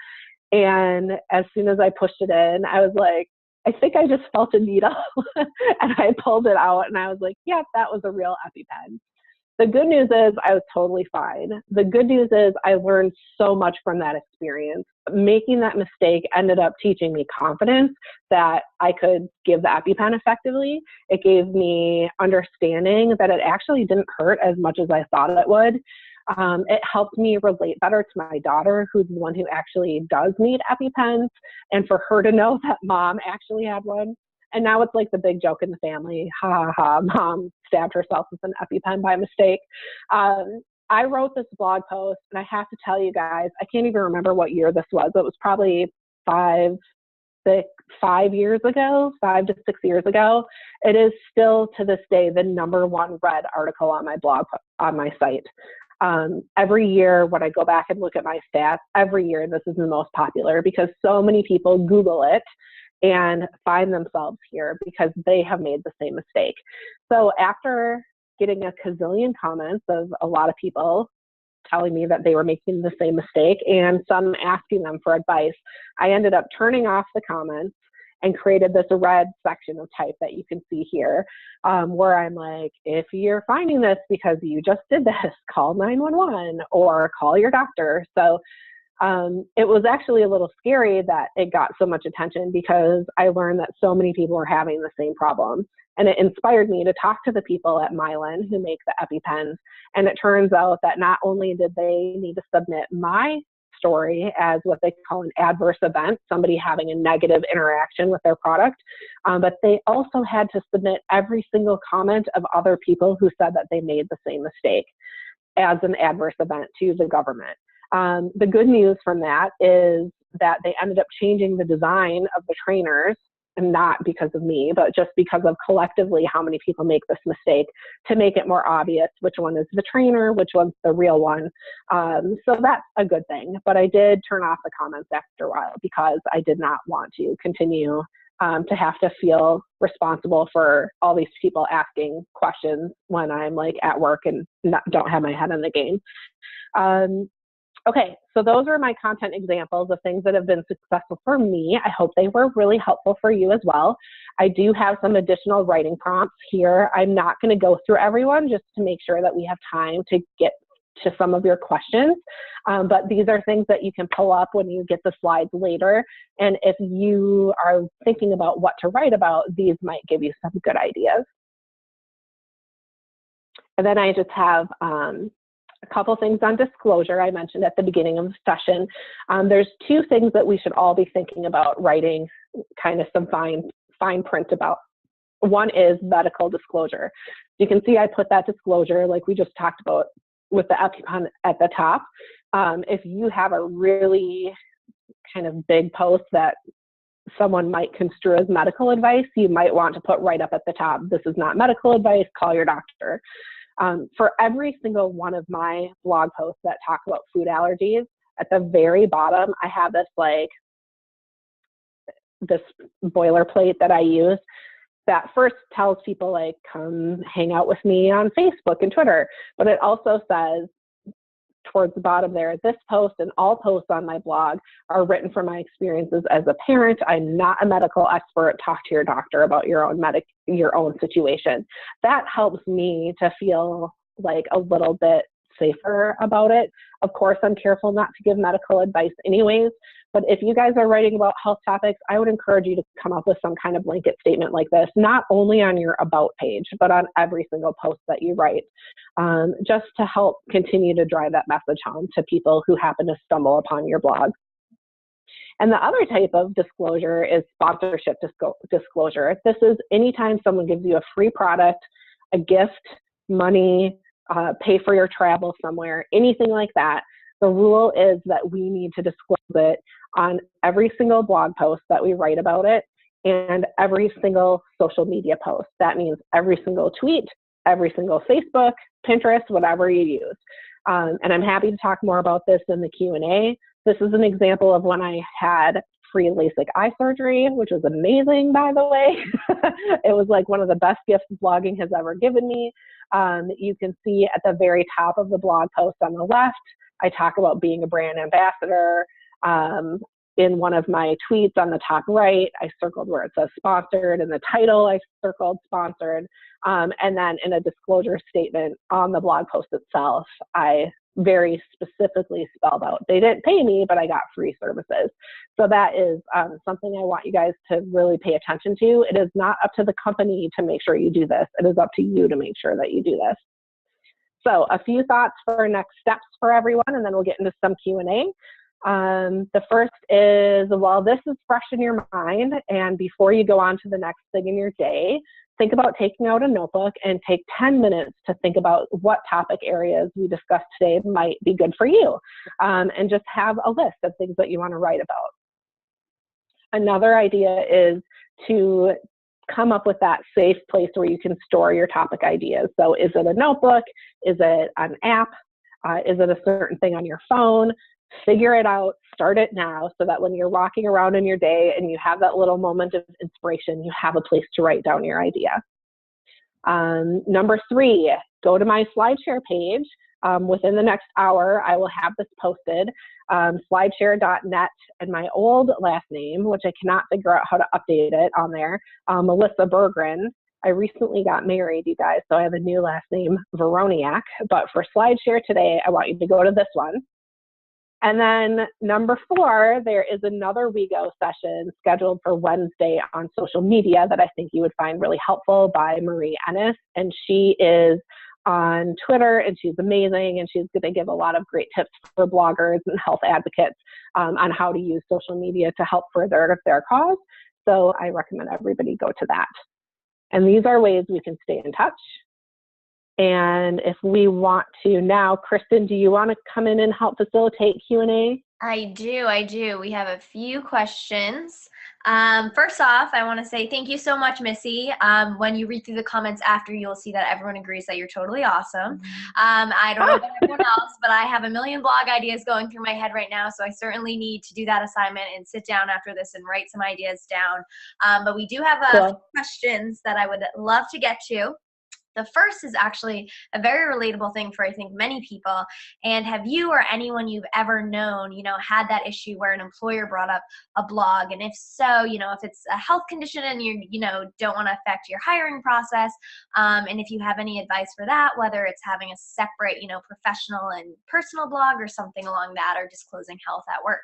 And as soon as I pushed it in, I was like, I think I just felt a needle, and I pulled it out, and I was like, yeah, that was a real EpiPen. The good news is I was totally fine. The good news is I learned so much from that experience. Making that mistake ended up teaching me confidence that I could give the EpiPen effectively. It gave me understanding that it actually didn't hurt as much as I thought it would. It helped me relate better to my daughter, who's the one who actually does need EpiPens, and for her to know that mom actually had one. And now it's like the big joke in the family. Ha ha ha, mom stabbed herself with an EpiPen by mistake. I wrote this blog post, and I have to tell you guys, I can't even remember what year this was. It was probably 5 to 6 years ago. It is still to this day the #1 read article on my blog, on my site. Every year when I go back and look at my stats, every year this is the most popular because so many people Google it and find themselves here because they have made the same mistake. So after getting a gazillion comments of a lot of people telling me that they were making the same mistake and some asking them for advice, I ended up turning off the comments and created this red section of type that you can see here, where I'm like, if you're finding this because you just did this, call 911 or call your doctor. So it was actually a little scary that it got so much attention because I learned that so many people were having the same problem. And it inspired me to talk to the people at Mylan who make the EpiPens. And it turns out that not only did they need to submit my story as what they call an adverse event, somebody having a negative interaction with their product, but they also had to submit every single comment of other people who said that they made the same mistake as an adverse event to the government. The good news from that is that they ended up changing the design of the trainers, and not because of me, but just because of collectively how many people make this mistake, to make it more obvious which one is the trainer, which one's the real one. So that's a good thing. But I did turn off the comments after a while because I did not want to continue to have to feel responsible for all these people asking questions when I'm like at work and don't have my head in the game. Okay, so those are my content examples of things that have been successful for me. I hope they were really helpful for you as well. I do have some additional writing prompts here. I'm not going to go through everyone just to make sure that we have time to get to some of your questions, but these are things that you can pull up when you get the slides later. And if you are thinking about what to write about, these might give you some good ideas. And then I just have a couple things on disclosure I mentioned at the beginning of the session. There's 2 things that we should all be thinking about writing kind of some fine print about. One is medical disclosure. You can see I put that disclosure like we just talked about with the EpiPen at the top. If you have a really kind of big post that someone might construe as medical advice, you might want to put right up at the top, this is not medical advice, call your doctor. For every single one of my blog posts that talk about food allergies, at the very bottom, I have this like this boilerplate that I use that first tells people like, come hang out with me on Facebook and Twitter. But it also says towards the bottom there, this post and all posts on my blog are written from my experiences as a parent. I'm not a medical expert. Talk to your doctor about your own situation. That helps me to feel like a little bit safer about it. Of course, I'm careful not to give medical advice anyways, but if you guys are writing about health topics, I would encourage you to come up with some kind of blanket statement like this, not only on your about page, but on every single post that you write, just to help continue to drive that message home to people who happen to stumble upon your blog. And the other type of disclosure is sponsorship disclosure. This is anytime someone gives you a free product, a gift, money, pay for your travel somewhere, anything like that. The rule is that we need to disclose it on every single blog post that we write about it and every single social media post. That means every single tweet, every single Facebook, Pinterest, whatever you use. And I'm happy to talk more about this in the Q&A. This is an example of when I had free LASIK eye surgery, which was amazing, by the way. It was like one of the best gifts blogging has ever given me. You can see at the very top of the blog post on the left, I talk about being a brand ambassador. In one of my tweets on the top right, I circled where it says sponsored. In the title, I circled sponsored. And then in a disclosure statement on the blog post itself, I very specifically spelled out, they didn't pay me, but I got free services. So that is something I want you guys to really pay attention to. It is not up to the company to make sure you do this. It is up to you to make sure that you do this. So a few thoughts for next steps for everyone, and then we'll get into some Q&A. The first is, while this is fresh in your mind, and before you go on to the next thing in your day, think about taking out a notebook and take 10 minutes to think about what topic areas we discussed today might be good for you, and just have a list of things that you want to write about. Another idea is to come up with that safe place where you can store your topic ideas. So is it a notebook? Is it an app? Is it a certain thing on your phone? Figure it out, start it now, so that when you're walking around in your day and you have that little moment of inspiration, you have a place to write down your idea. Number 3, go to my SlideShare page. Within the next hour, I will have this posted, slideshare.net, and my old last name, which I cannot figure out how to update it on there, Melissa Berggren. I recently got married, you guys, so I have a new last name, Veroniak. But for SlideShare today, I want you to go to this one. And then number 4, there is another WeGo session scheduled for Wednesday on social media that I think you would find really helpful, by Marie Ennis. And she is on Twitter, and she's amazing, and she's going to give a lot of great tips for bloggers and health advocates on how to use social media to help further their cause. So I recommend everybody go to that. And these are ways we can stay in touch. And if we want to now, Kristen, do you want to come in and help facilitate Q&A? I do. We have a few questions. First off, I want to say thank you so much, Missy. When you read through the comments after, you'll see that everyone agrees that you're totally awesome. I don't know about everyone else, but I have a million blog ideas going through my head right now, so I certainly need to do that assignment and sit down after this and write some ideas down. But we do have a few questions that I would love to get to. The first is actually a very relatable thing for, I think, many people. And have you or anyone you've ever known, had that issue where an employer brought up a blog? And if so, if it's a health condition and you, don't want to affect your hiring process, and if you have any advice for that, whether it's having a separate, professional and personal blog or something along that, or disclosing health at work.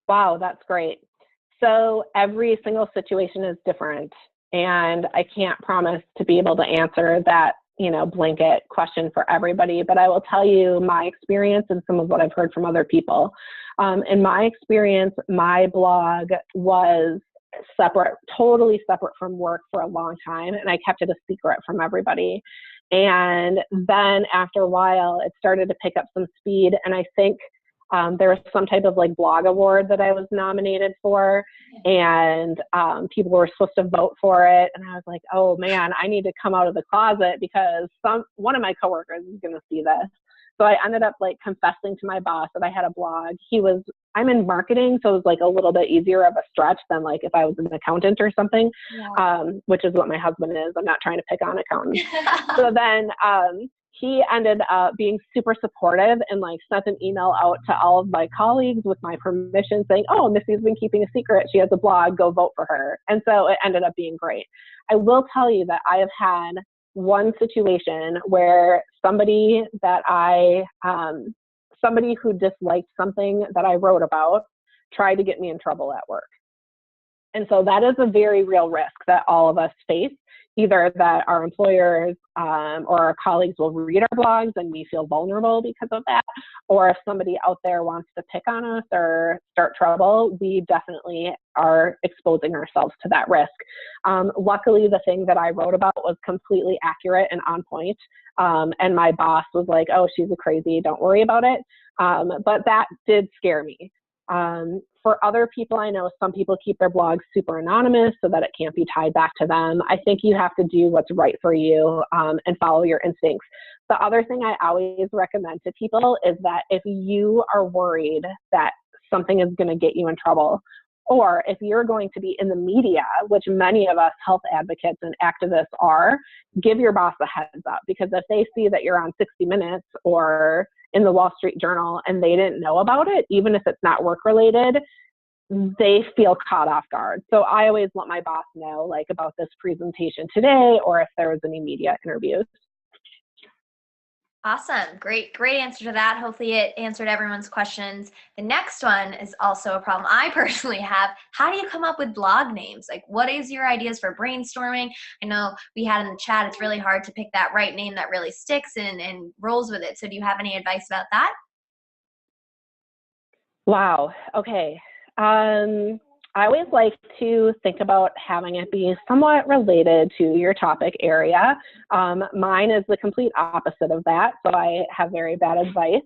Wow, that's great. So every single situation is different. And I can't promise to be able to answer that, blanket question for everybody, but I will tell you my experience and some of what I've heard from other people. In my experience, my blog was separate, totally separate from work for a long time, and I kept it a secret from everybody. And then after a while, it started to pick up some speed, and I think there was some type of blog award that I was nominated for, and people were supposed to vote for it. And I was like, oh man, I need to come out of the closet because one of my coworkers is going to see this. So I ended up confessing to my boss that I had a blog. He was I'm in marketing, so it was like a little bit easier of a stretch than like if I was an accountant or something, which is what my husband is. I'm not trying to pick on accountants. So then he ended up being super supportive and like sent an email out to all of my colleagues with my permission saying, oh, Missy's been keeping a secret. She has a blog, go vote for her. And so it ended up being great. I will tell you that I have had one situation where somebody who disliked something that I wrote about tried to get me in trouble at work. And so that is a very real risk that all of us face, either that our employers or our colleagues will read our blogs and we feel vulnerable because of that, or if somebody out there wants to pick on us or start trouble, we definitely are exposing ourselves to that risk. Luckily, the thing that I wrote about was completely accurate and on point. And my boss was like, oh, she's a crazy, don't worry about it. But that did scare me. For other people, I know some people keep their blogs super anonymous so that it can't be tied back to them. I think you have to do what's right for you and follow your instincts. The other thing I always recommend to people is that if you are worried that something is going to get you in trouble, or if you're going to be in the media, which many of us health advocates and activists are, give your boss a heads up, because if they see that you're on 60 Minutes or in the Wall Street Journal and they didn't know about it, even if it's not work related, they feel caught off guard. So I always let my boss know like about this presentation today, or if there was any media interviews. Awesome. Great answer to that. Hopefully it answered everyone's questions. The next one is also a problem I personally have. How do you come up with blog names? Like, what is your ideas for brainstorming? I know we had in the chat, it's really hard to pick that right name that really sticks and rolls with it. So do you have any advice about that? Wow. Okay. I always like to think about having it be somewhat related to your topic area. Mine is the complete opposite of that, so I have very bad advice.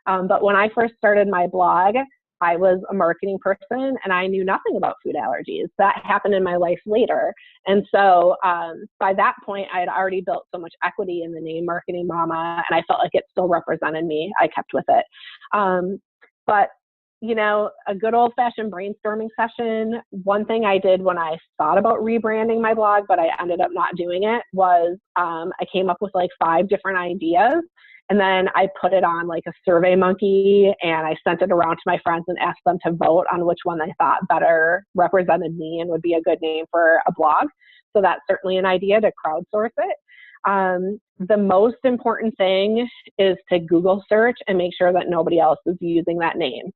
But when I first started my blog, I was a marketing person and I knew nothing about food allergies. That happened in my life later. And so by that point, I had already built so much equity in the name Marketing Mama, and I felt like it still represented me. I kept with it. But you know, a good old-fashioned brainstorming session. One thing I did when I thought about rebranding my blog, but I ended up not doing it, was I came up with like 5 different ideas, and then I put it on like a Survey Monkey, and I sent it around to my friends and asked them to vote on which one they thought better represented me and would be a good name for a blog. So that's certainly an idea to crowdsource it. The most important thing is to Google search and make sure that nobody else is using that name.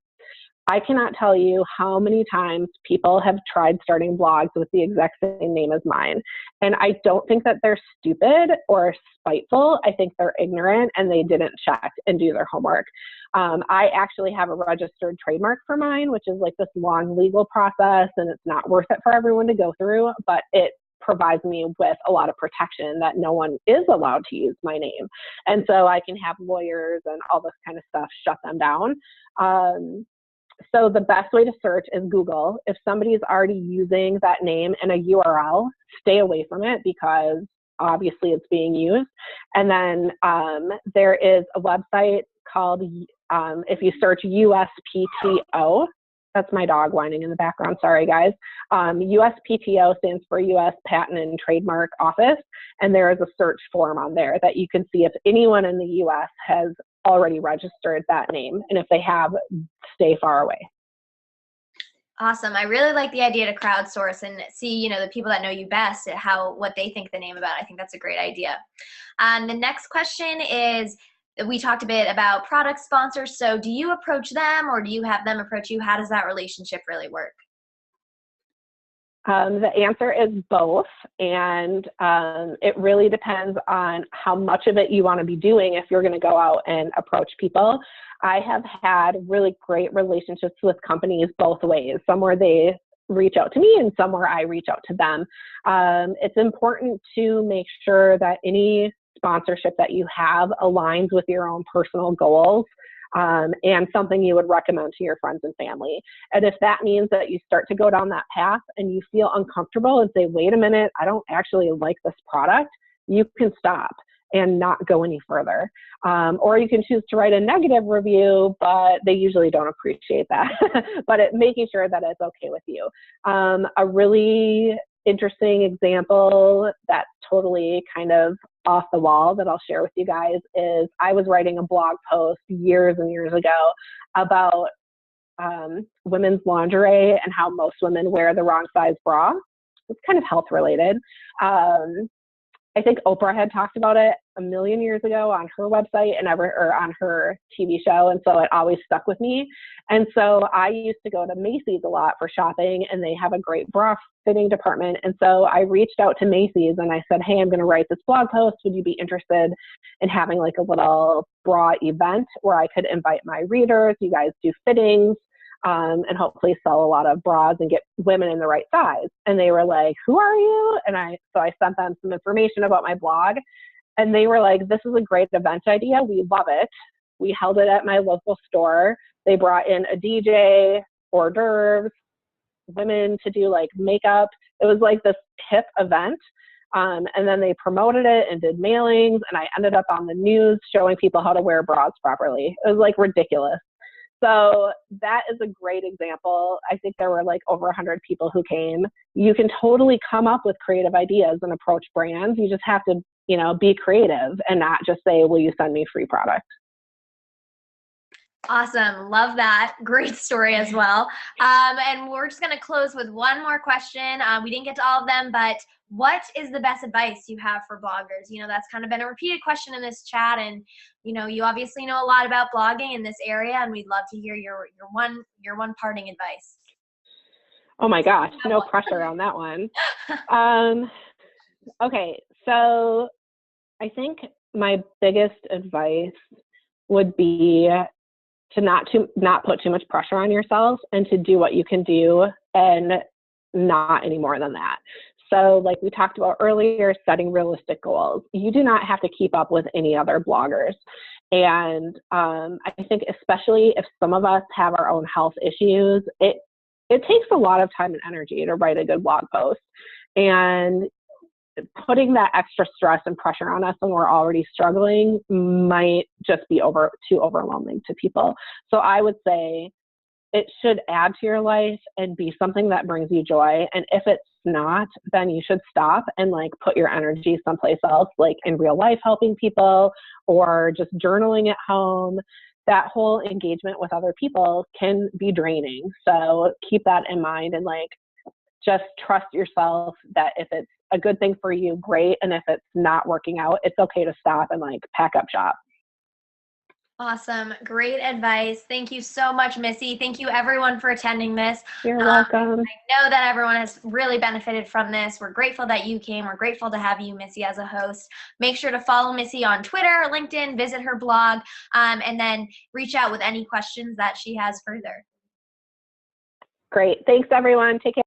I cannot tell you how many times people have tried starting blogs with the exact same name as mine. And I don't think that they're stupid or spiteful. I think they're ignorant and they didn't check and do their homework. I actually have a registered trademark for mine, which is like this long legal process, and it's not worth it for everyone to go through, but it provides me with a lot of protection that no one is allowed to use my name. And so I can have lawyers and all this kind of stuff shut them down. So the best way to search is Google. If somebody is already using that name in a URL, stay away from it because obviously it's being used. And then there is a website called, if you search USPTO, that's my dog whining in the background, sorry guys. USPTO stands for US Patent and Trademark Office, and there is a search form on there that you can see if anyone in the US has already registered that name, and if they have, stay far away. Awesome. I really like the idea to crowdsource and see, you know, the people that know you best at what they think the name about. I think that's a great idea. The next question is, we talked a bit about product sponsors. So do you approach them or do you have them approach you? How does that relationship really work? The answer is both, and it really depends on how much of it you want to be doing if you're going to go out and approach people. I have had really great relationships with companies both ways, some where they reach out to me and some where I reach out to them. It's important to make sure that any sponsorship that you have aligns with your own personal goals. And something you would recommend to your friends and family. And if that means that you start to go down that path and you feel uncomfortable and say, wait a minute, I don't actually like this product, you can stop. and not go any further. Or you can choose to write a negative review, but they usually don't appreciate that. But making sure that it's okay with you. A really interesting example that's totally kind of off the wall that I'll share with you guys is I was writing a blog post years and years ago about women's lingerie and how most women wear the wrong size bra. It's kind of health related. I think Oprah had talked about it a million years ago on her website or on her TV show. And so it always stuck with me. And so I used to go to Macy's a lot for shopping, and they have a great bra fitting department. And so I reached out to Macy's and I said, hey, I'm going to write this blog post. Would you be interested in having like a little bra event where I could invite my readers? You guys do fittings. And hopefully sell a lot of bras and get women in the right size. And they were like, who are you? And so I sent them some information about my blog, and they were like, this is a great event idea. We love it. We held it at my local store. They brought in a DJ, hors d'oeuvres, women to do like makeup. It was like this hip event. And then they promoted it and did mailings, and I ended up on the news showing people how to wear bras properly. It was like ridiculous. So that is a great example. I think there were like over 100 people who came. You can totally come up with creative ideas and approach brands. You just have to, be creative and not just say, will you send me free product? Awesome. Love that. Great story as well. And we're just going to close with one more question. We didn't get to all of them, but what is the best advice you have for bloggers? That's kind of been a repeated question in this chat. And, you obviously know a lot about blogging in this area, and we'd love to hear your one parting advice. Oh my gosh, no pressure on that one. Okay. So I think my biggest advice would be to not put too much pressure on yourself and to do what you can do and not any more than that. So like we talked about earlier, setting realistic goals. You do not have to keep up with any other bloggers. And I think especially if some of us have our own health issues, it takes a lot of time and energy to write a good blog post. And putting that extra stress and pressure on us when we're already struggling might just be too overwhelming to people. So I would say it should add to your life and be something that brings you joy. And if it's not, then you should stop and like put your energy someplace else, like in real life, helping people or just journaling at home. That whole engagement with other people can be draining. So keep that in mind and like just trust yourself that if it's a good thing for you, great. And if it's not working out, it's okay to stop and like pack up shop. Awesome. Great advice. Thank you so much, Missy. Thank you everyone for attending this. You're welcome. I know that everyone has really benefited from this. We're grateful that you came. We're grateful to have you, Missy, as a host. Make sure to follow Missy on Twitter, LinkedIn, visit her blog, and then reach out with any questions that she has further. Great. Thanks, everyone. Take care.